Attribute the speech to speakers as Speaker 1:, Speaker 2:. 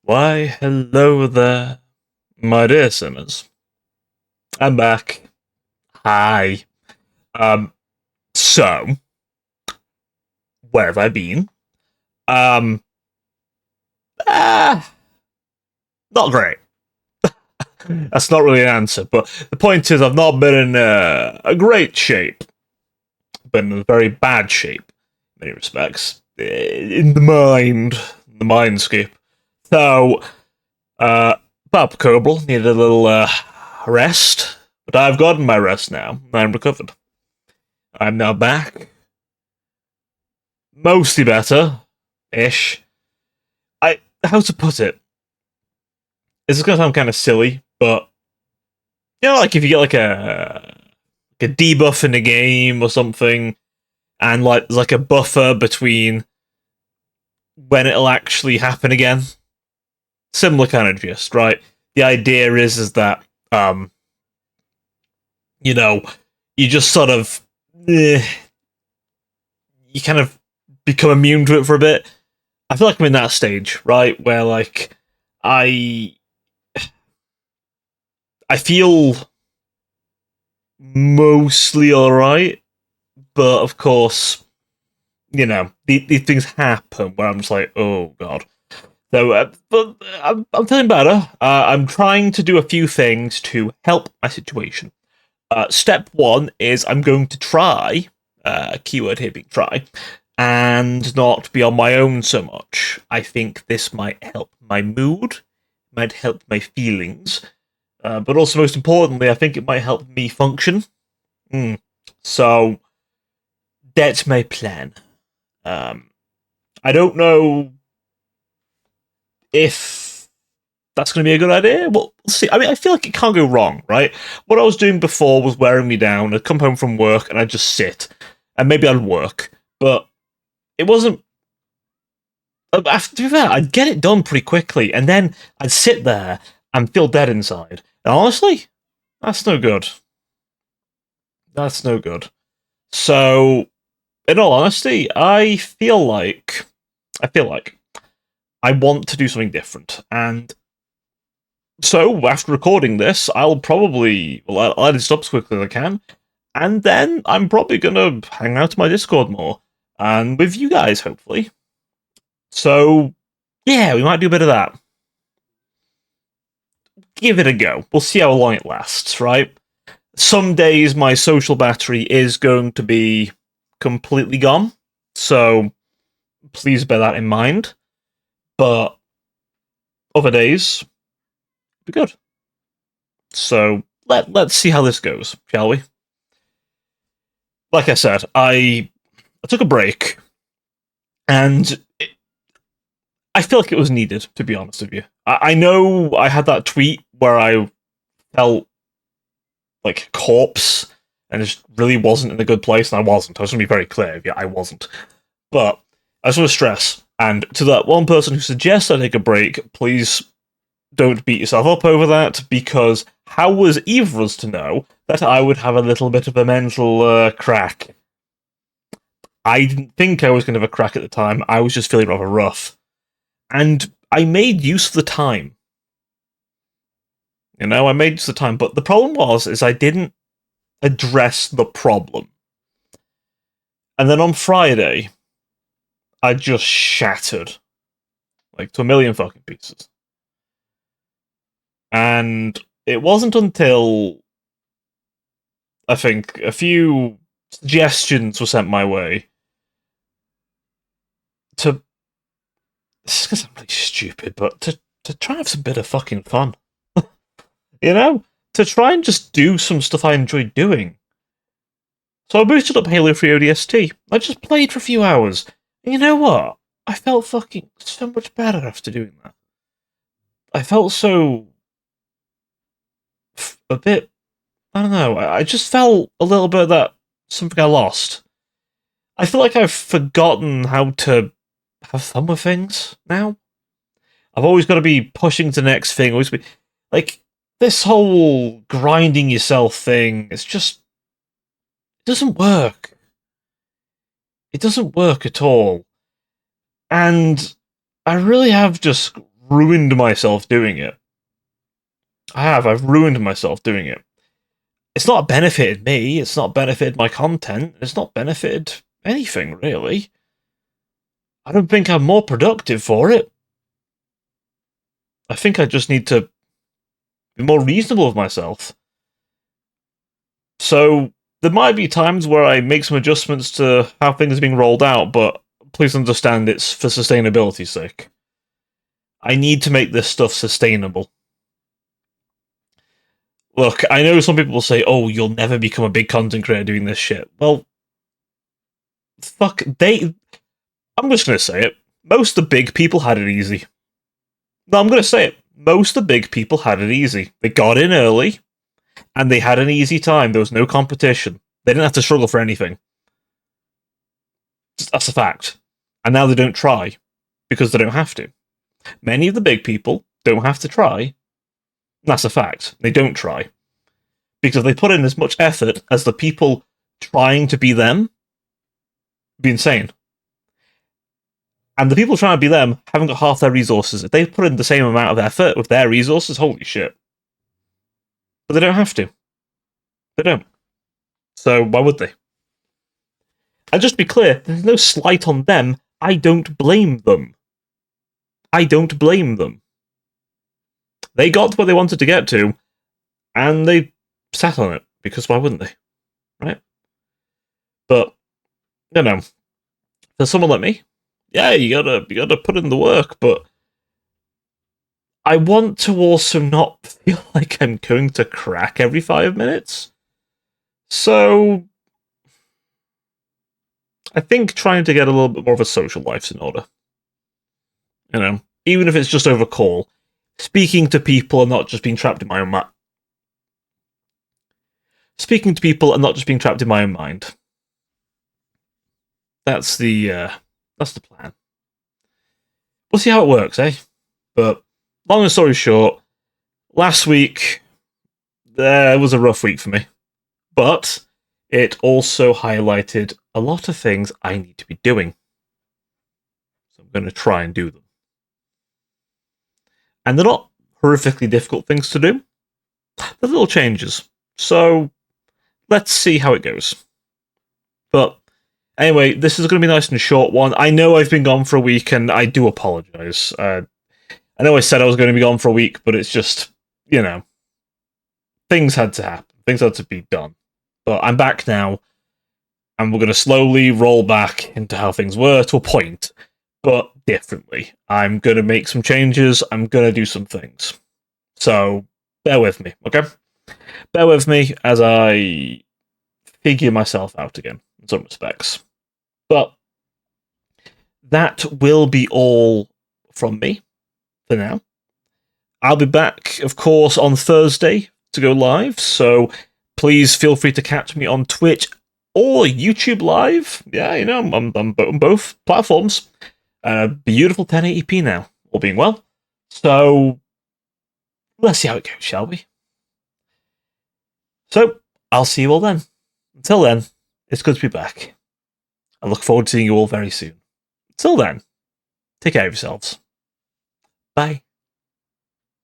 Speaker 1: Why, hello there, my dear sinners. I'm back. Hi. Um, so, where have I been? Um, ah, not great. That's not really an answer, but the point is I've not been in a great shape. Been in a very bad shape, in many respects. In the mindscape. So, Papa Cobral needed a little, rest, but I've gotten my rest now. I'm recovered. I'm now back. Mostly better. Ish. How to put it? This is gonna sound kind of silly, but like if you get like a debuff in a game or something, and like there's like a buffer between when it'll actually happen again. Similar kind of gist, right? The idea is that you know, you just sort of you kind of become immune to it for a bit. I feel like I'm in that stage, right, where like I I feel mostly alright, but of course, these things happen where I'm just like, oh god. So, but I'm feeling better. I'm trying to do a few things to help my situation. Step one is I'm going to try, keyword here being try, and not be on my own so much. I think this might help my mood, might help my feelings, but also most importantly, I think it might help me function. So that's my plan. I don't know if that's going to be a good idea. Well, we'll see. I mean, I feel like it can't go wrong, right? What I was doing before was wearing me down. I'd come home from work and I'd just sit, and maybe I'd work, but it wasn't. To be fair, I'd get it done pretty quickly, and then I'd sit there and feel dead inside. And honestly, that's no good. That's no good. So, in all honesty, I feel like I want to do something different, and so after recording this, I'll edit it up as quickly as I can, and then I'm probably gonna hang out to my Discord more and with you guys, hopefully. So yeah, we might do a bit of that. Give it a go. We'll see how long it lasts, right? Some days my social battery is going to be completely gone, so please bear that in mind. But other days, be good. So let's see how this goes, shall we? Like I said, I took a break, and I feel like it was needed. To be honest with you, I know I had that tweet where I felt like a corpse, and it just really wasn't in a good place, and I wasn't. I was going to be very clear. Yeah, I wasn't. But I just want to stress, and to that one person who suggests I take a break, please don't beat yourself up over that, because how was either of us to know that I would have a little bit of a mental crack? I didn't think I was going to have a crack at the time. I was just feeling rather rough. And I made use of the time. I made use of the time. But the problem is I didn't address the problem. And then on Friday, I just shattered. Like, to a million fucking pieces. And it wasn't until I think a few suggestions were sent my way to. This is going to sound really stupid, but to try and have some bit of fucking fun. To try and just do some stuff I enjoy doing. So I boosted up Halo 3 ODST. I just played for a few hours. And you know what? I felt fucking so much better after doing that. I felt so. A bit. I don't know. I just felt a little bit of that something I lost. I feel like I've forgotten how to have fun with things now. I've always got to be pushing to the next thing. Always be like this whole grinding yourself thing. It's just it doesn't work. It doesn't work at all. And I really have just ruined myself doing it. I've ruined myself doing it. It's not benefited me, it's not benefited my content, it's not benefited anything, really. I don't think I'm more productive for it. I think I just need to be more reasonable with myself. So, there might be times where I make some adjustments to how things are being rolled out, but please understand it's for sustainability's sake. I need to make this stuff sustainable. Look, I know some people will say, oh, you'll never become a big content creator doing this shit. Well, fuck, I'm just gonna say it. Most of the big people had it easy. No, I'm gonna say it. Most of the big people had it easy. They got in early, and they had an easy time. There was no competition. They didn't have to struggle for anything. That's a fact. And now they don't try, because they don't have to. Many of the big people don't have to try. That's a fact. They don't try. Because they put in as much effort as the people trying to be them, it'd be insane. And the people trying to be them haven't got half their resources. If they put in the same amount of effort with their resources, holy shit. But they don't have to. They don't. So why would they? And just to be clear, there's no slight on them. I don't blame them. I don't blame them. They got to where they wanted to get to, and they sat on it, because why wouldn't they? Right? But, you know, for someone like me, yeah, you gotta put in the work, but I want to also not feel like I'm going to crack every 5 minutes. So I think trying to get a little bit more of a social life's in order. You know, even if it's just over call. Speaking to people and not just being trapped in my own mind. Speaking to people and not just being trapped in my own mind. That's the plan. We'll see how it works, eh? But long story short, last week was a rough week for me. But it also highlighted a lot of things I need to be doing. So I'm going to try and do them. And they're not horrifically difficult things to do. They're little changes. So let's see how it goes. But anyway, this is going to be a nice and short one. I know I've been gone for a week, and I do apologise. I know I said I was going to be gone for a week, but it's just, you know, things had to happen. Things had to be done. But I'm back now, and we're going to slowly roll back into how things were to a point, but differently. I'm going to make some changes. I'm going to do some things. So bear with me, okay? Bear with me as I figure myself out again, in some respects. But that will be all from me for now. I'll be back, of course, on Thursday to go live, so please feel free to catch me on Twitch or YouTube Live. Yeah, you know, I'm on both platforms. Beautiful 1080p now, all being well. So let's see how it goes, shall we? So I'll see you all then. Until then, it's good to be back. I look forward to seeing you all very soon. Until then, take care of yourselves. Bye.